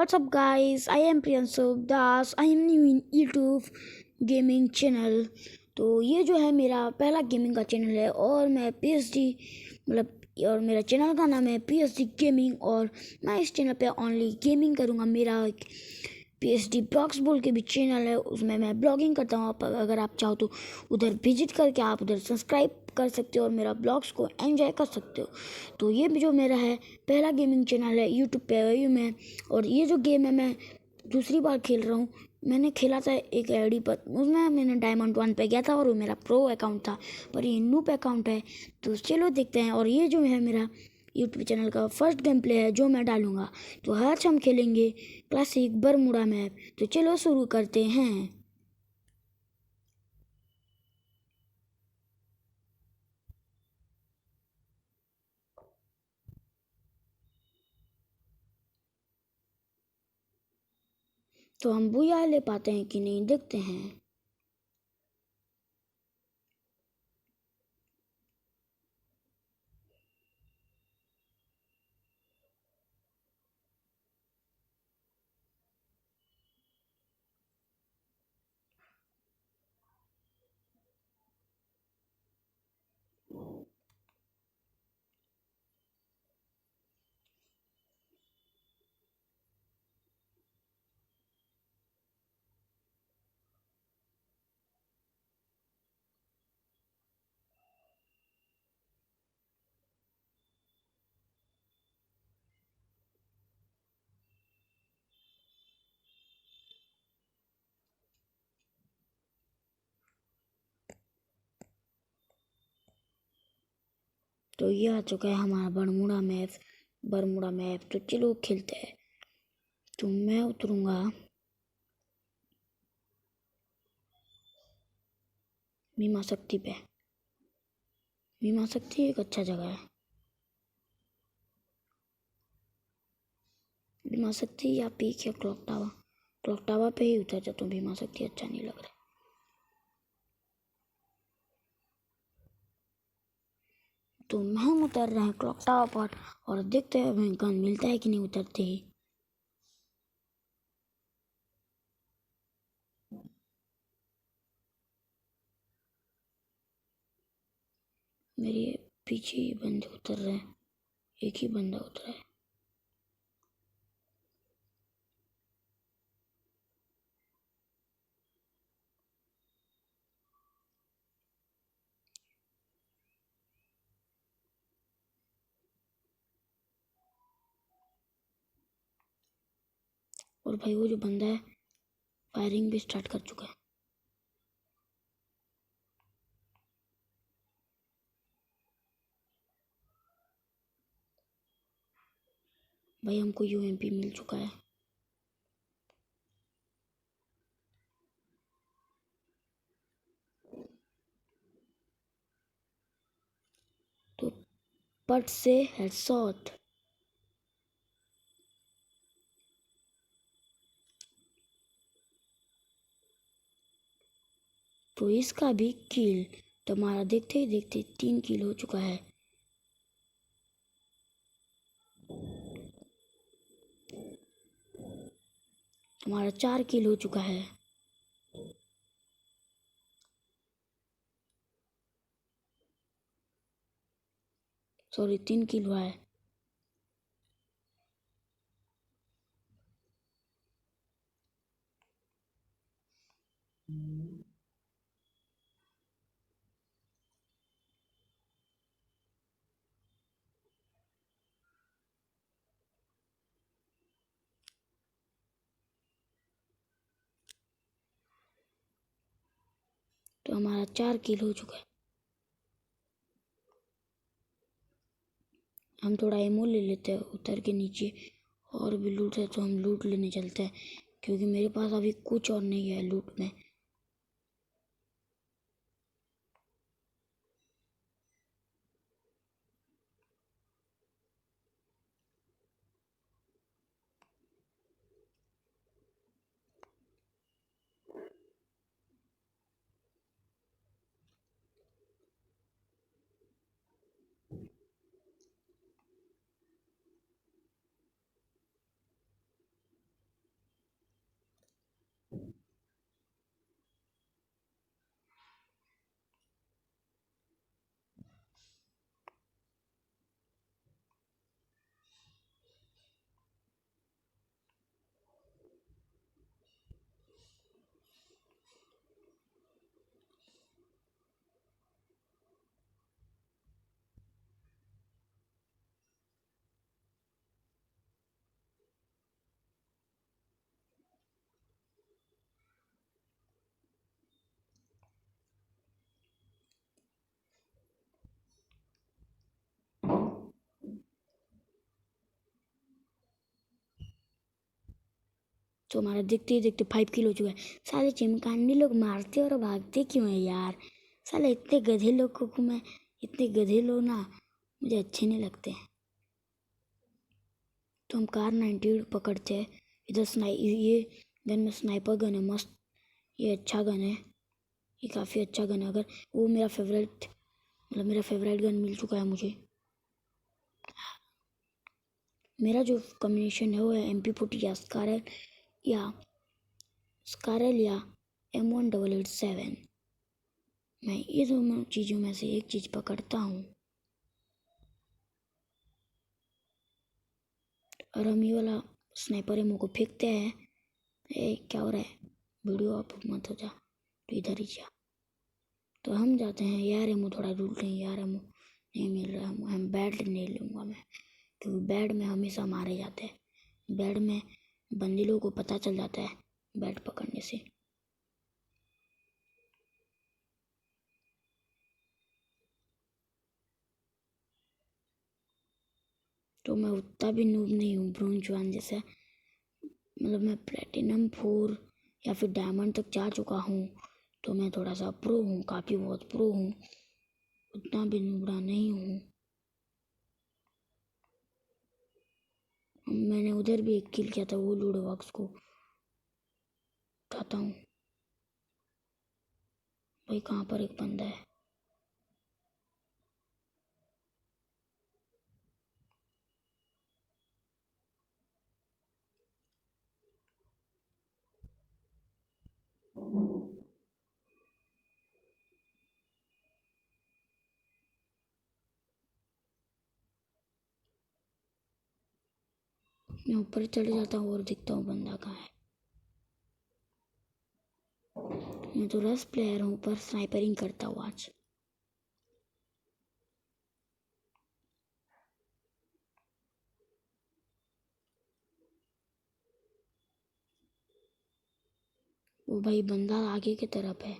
What's up, guys? I am Priyanshu Das. I am new in YouTube gaming channel. तो ये जो है मेरा पहला गेमिंग का चैनल है और मैं पीएसडी और मेरा चैनल का नाम है पीएसडी गेमिंग और मैं इस चैनल पे ओनली गेमिंग करूँगा। मेरा पीएसडी ब्लॉग्स बोल के भी चैनल है, उसमें मैं ब्लॉगिंग करता हूँ। अगर आप चाहो तो उधर विजिट करके आप उधर सब्सक्राइब कर सकते हो और मेरा ब्लॉग्स को एंजॉय कर सकते हो। तो ये भी जो मेरा है पहला गेमिंग चैनल है यूट्यूब पे वही मैं, और ये जो गेम है मैं दूसरी बार खेल रहा हूँ। मैंने खेला था एक आईडी पर, उसमें मैंने डायमंड 1 पे गया था और वो मेरा प्रो अकाउंट था, पर ये नूप अकाउंट है। तो चलो देखते हैं। और ये जो है मेरा यूट्यूब चैनल का फर्स्ट गेम प्ले है जो मैं डालूँगा। तो आज हम खेलेंगे क्लासिक बरमूडा मैप। तो चलो शुरू करते हैं। तो हम बुया ले पाते हैं कि नहीं देखते हैं। तो ये आ चुका है हमारा बरमूडा मैप। तो चलो खेलते हैं। तो मैं उतरूँगा भीमा शक्ति पे। भीमा शक्ति एक अच्छा जगह है। भीमा शक्ति या पीक या क्लॉक टावर पे ही उतर जाता हूँ। भीमा शक्ति अच्छा नहीं लग रहा। तो हम उतर रहे हैं क्लॉक टावर पर और देखते हैं हमें गन मिलता है कि नहीं उतरते ही। मेरे पीछे ही बंदे उतर रहे हैं, एक ही बंदा उतरा है। और भाई वो जो बंदा है फायरिंग भी स्टार्ट कर चुका है। भाई हमको यूएमपी मिल चुका है। तो पट से हेडशॉट। तो इसका भी किल। तो हमारा देखते ही देखते 3 किल हो चुका है। हमारा 4 किल हो चुका है। सॉरी 3 किल हुआ है। तो हमारा 4 किल हो चुका है। हम थोड़ा एमो ले लेते हैं उतर के नीचे, और भी लूट है तो हम लूट लेने चलते हैं, क्योंकि मेरे पास अभी कुछ और नहीं है लूट में। तो हमारा देखते ही देखते 5 किल हो चुका है। साले चिमकांडी लोग मारते और भागते क्यों है यार? साले इतने गधे लोगों को मैं, इतने गधे लोग ना मुझे अच्छे नहीं लगते। तो हम कार 98 पकड़ते हैं। इधर ये गन में स्नाइपर गन है मस्त। ये अच्छा गन है, ये काफ़ी अच्छा गन है। अगर वो मेरा फेवरेट गन मिल चुका है मुझे। मेरा जो कॉम्बिनेशन है वो है MP40 या M1887। मैं ये दोनों चीज़ों में से एक चीज़ पकड़ता हूँ और हम ये वाला स्नाइपर एमो को फेंकते हैं। क्या हो रहा है? वीडियो आप मत हो जा, तो इधर ही जा। तो हम जाते हैं यार, एमो थोड़ा ढूंढ लें यार, एमो नहीं मिल रहा। हम बैट नहीं लूँगा मैं, क्योंकि बैट में हमेशा मारे जाते हैं। बैट में बंदी लोगों को पता चल जाता है बैट पकड़ने से। तो मैं उतना भी नूब नहीं हूँ ब्रोंज 1 जैसे, मतलब मैं प्लेटिनम 4 या फिर डायमंड तक जा चुका हूँ। तो मैं थोड़ा सा प्रो हूँ, काफ़ी बहुत प्रो हूँ, उतना भी नूबड़ा नहीं हूँ। मैंने उधर भी एक किल किया था, वो लूडो बॉक्स को उठाता हूँ। भाई कहाँ पर एक बंदा है? मैं ऊपर चढ़ जाता हूँ और दिखता हूँ बंदा कहाँ है। मैं तो रस प्लेयर हूँ पर स्नाइपरिंग करता हूँ आज। वो भाई बंदा आगे की तरफ है।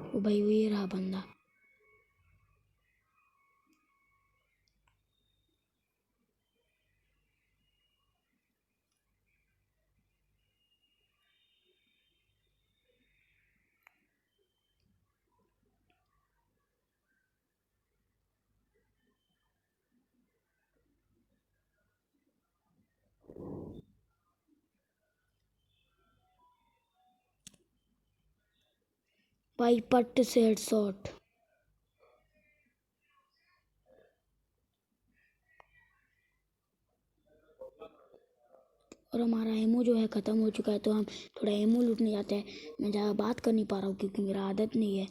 वो भाई वही रहा बंदा। भाई पट्ट से हेडशॉट। और हमारा एमओ जो है ख़त्म हो चुका है, तो हम थोड़ा एमओ लूटने जाते हैं। मैं ज़्यादा बात कर नहीं पा रहा हूँ क्योंकि मेरा आदत नहीं है,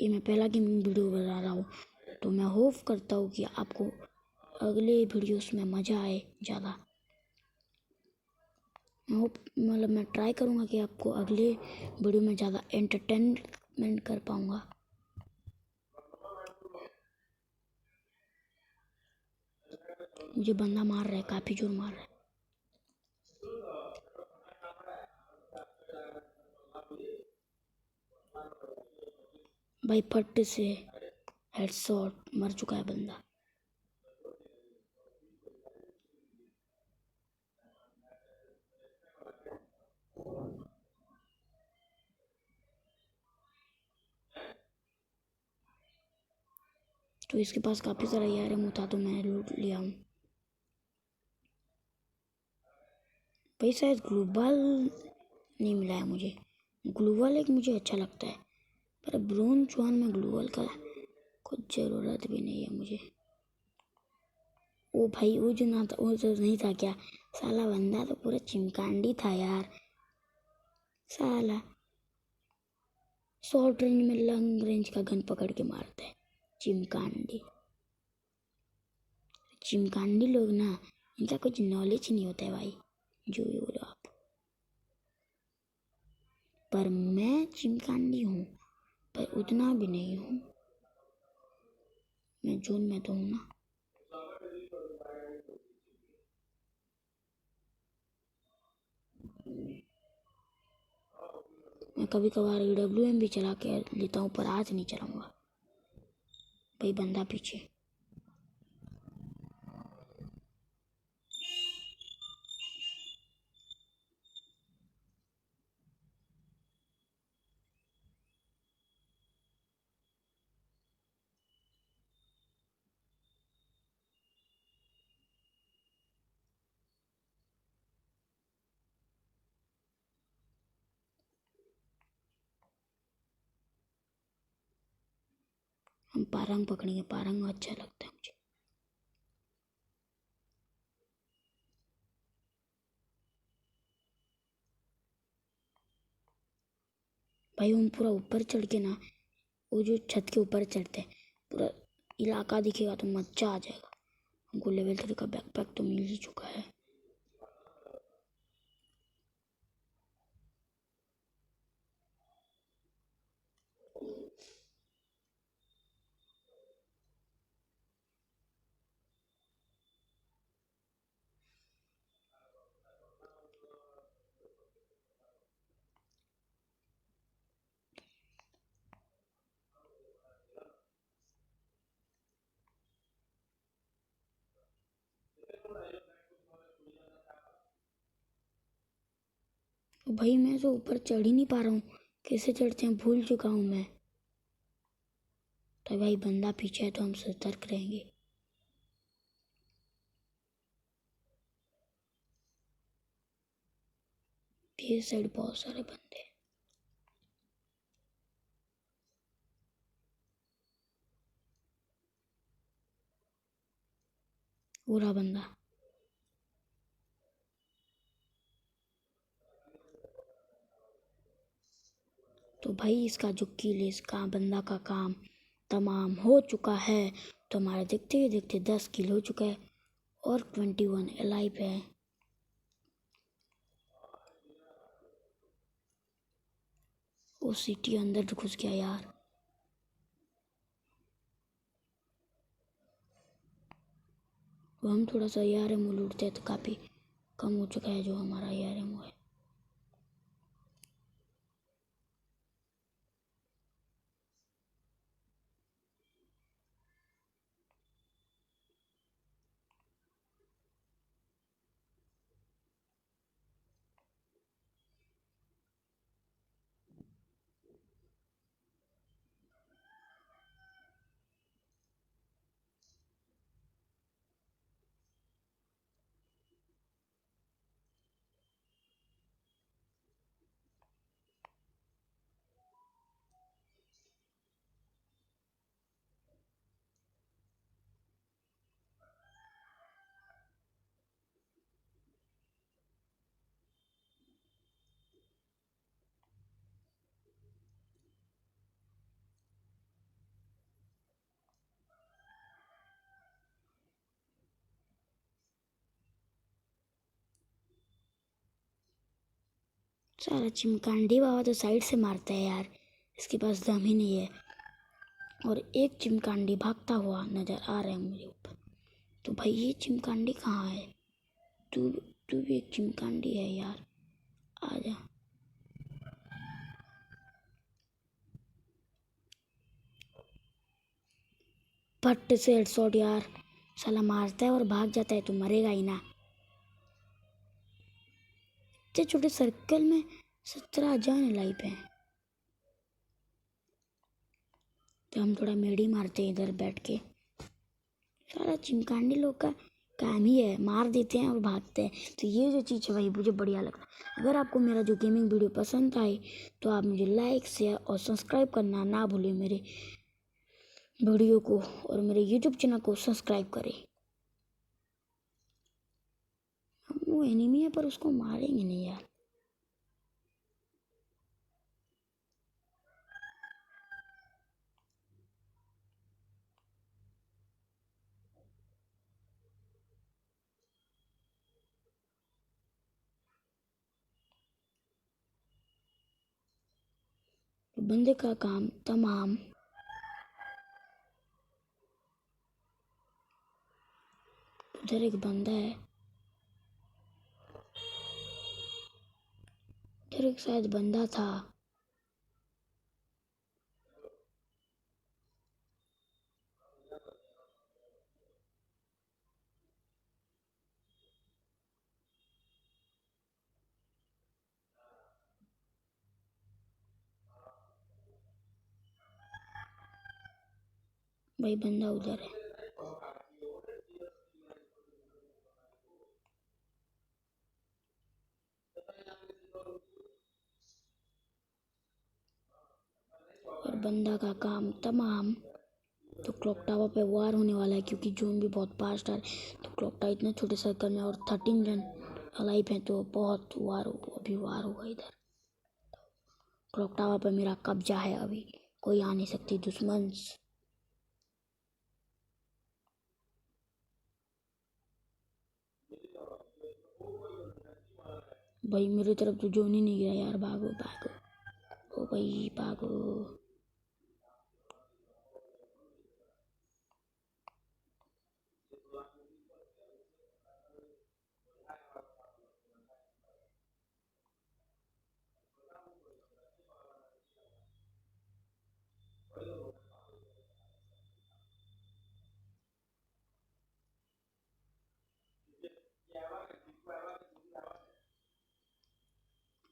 ये मैं पहला गेमिंग वीडियो बना रहा हूँ। तो मैं होप करता हूँ कि आपको अगले वीडियोस में मज़ा आए ज़्यादा। मैं होप, मतलब मैं ट्राई करूँगा कि आपको अगले वीडियो में ज़्यादा एंटरटेनमेंट कर पाऊँगा। मुझे बंदा मार रहा है, काफ़ी जोर मार रहा है। भाई फट से हेडशॉट, मर चुका है बंदा। तो इसके पास काफ़ी सारा ARM था तो मैं लूट लिया हूँ। भाई शायद ग्लोबल नहीं मिला है मुझे। ग्लोबल एक मुझे अच्छा लगता है, पर ब्रोंज 1 में ग्लोबल का कुछ ज़रूरत भी नहीं है मुझे। ओ भाई वो जो ना था, वो जो नहीं था क्या? साला बंदा तो पूरा चिमकांडी था यार। साला शॉर्ट रेंज में लॉन्ग रेंज का गन पकड़ के मारता है चिमकांडी। चिमकांडी लोग ना, इनका कुछ नॉलेज नहीं होता है भाई, जो भी बोलो आप। पर मैं चिमकांडी हूँ, पर उतना भी नहीं हूँ। मैं जोन में तो हूँ ना। मैं कभी कभार EWM भी चला के लेता हूँ, पर आज नहीं चलाऊँगा भाई। बंदा पीछे। हम पारंग पकड़ेंगे, पारंग अच्छा लगता है मुझे। भाई हम पूरा ऊपर चढ़ के ना, वो जो छत के ऊपर चढ़ते हैं, पूरा इलाका दिखेगा तो मजा आ जाएगा। हमको लेवल 3 का बैकपैक तो मिल ही चुका है। तो भाई मैं तो ऊपर चढ़ ही नहीं पा रहा हूँ, कैसे चढ़ते हैं भूल चुका हूँ मैं। तो भाई बंदा पीछे है तो हम सतर्क रहेंगे। ये साइड बहुत सारे बंदे हैं। पूरा बंदा। तो भाई इसका जो किल, इसका बंदा का काम तमाम हो चुका है। तो हमारे देखते ही देखते 10 किल हो चुका है और 21 अलाइव है। वो सिटी अंदर घुस गया यार। वो हम थोड़ा सा ARM लूटते हैं तो काफ़ी कम हो चुका है जो हमारा ARM है। सारा चिमकांडी बाबा तो साइड से मारता है यार, इसके पास दम ही नहीं है। और एक चिमकांडी भागता हुआ नजर आ रहा है मुझे ऊपर। तो भाई ये चिमकांडी कहाँ है? तू तू भी एक चिमकांडी है यार, आ जा। फट से हेडशॉट यार। साला मारता है और भाग जाता है तो मरेगा ही ना। इतने छोटे सर्कल में 17 जान लाइफ है। तो हम थोड़ा मेडी मारते हैं इधर बैठ के। सारा चिमकांडी लोग का काम ही है, मार देते हैं और भागते हैं। तो ये जो चीज़ है भाई मुझे बढ़िया लगता है। अगर आपको मेरा जो गेमिंग वीडियो पसंद आए तो आप मुझे लाइक शेयर और सब्सक्राइब करना ना भूलें मेरे वीडियो को, और मेरे यूट्यूब चैनल को सब्सक्राइब करें। वो एनिमी है पर उसको मारेंगे नहीं यार। तो बंदे का काम तमाम। उधर एक बंदा है, उधर एक शायद बंदा था। भाई बंदा उधर है। और बंदा का काम तमाम। तो क्लॉक टावर पे वार होने वाला है क्योंकि जोन भी बहुत फास्ट है। तो क्लॉक टावर इतने छोटे सर्कल में और 13 जन अलाइव हैं तो बहुत वार हो, अभी वार होगा इधर। क्लॉक टावर पे मेरा कब्जा है, अभी कोई आ नहीं सकती दुश्मन। भाई मेरी तरफ तो जोन ही नहीं गया यार, भागो भागो ओ भाई भागो।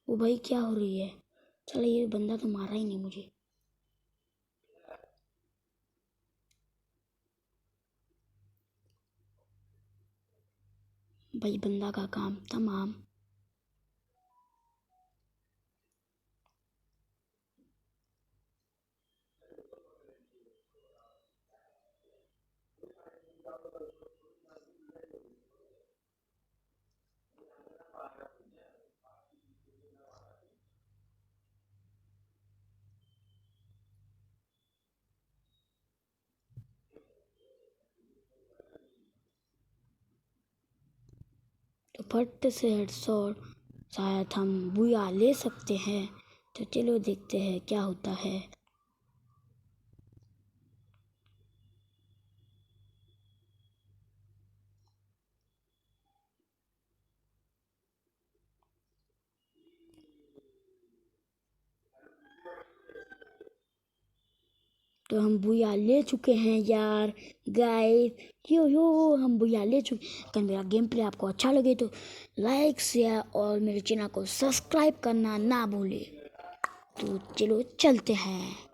ओ भाई क्या हो रही है? चलो ये बंदा तो मारा ही नहीं मुझे। भाई बंदा का काम तमाम। तो फट से हेडशॉट, शायद हम बुया ले सकते हैं। तो चलो देखते हैं क्या होता है। तो हम बुया ले चुके हैं यार गाइस। यो हम बुया ले चुके। अगर मेरा गेम प्ले आपको अच्छा लगे तो लाइक शेयर और मेरे चैनल को सब्सक्राइब करना ना भूले। तो चलो चलते हैं।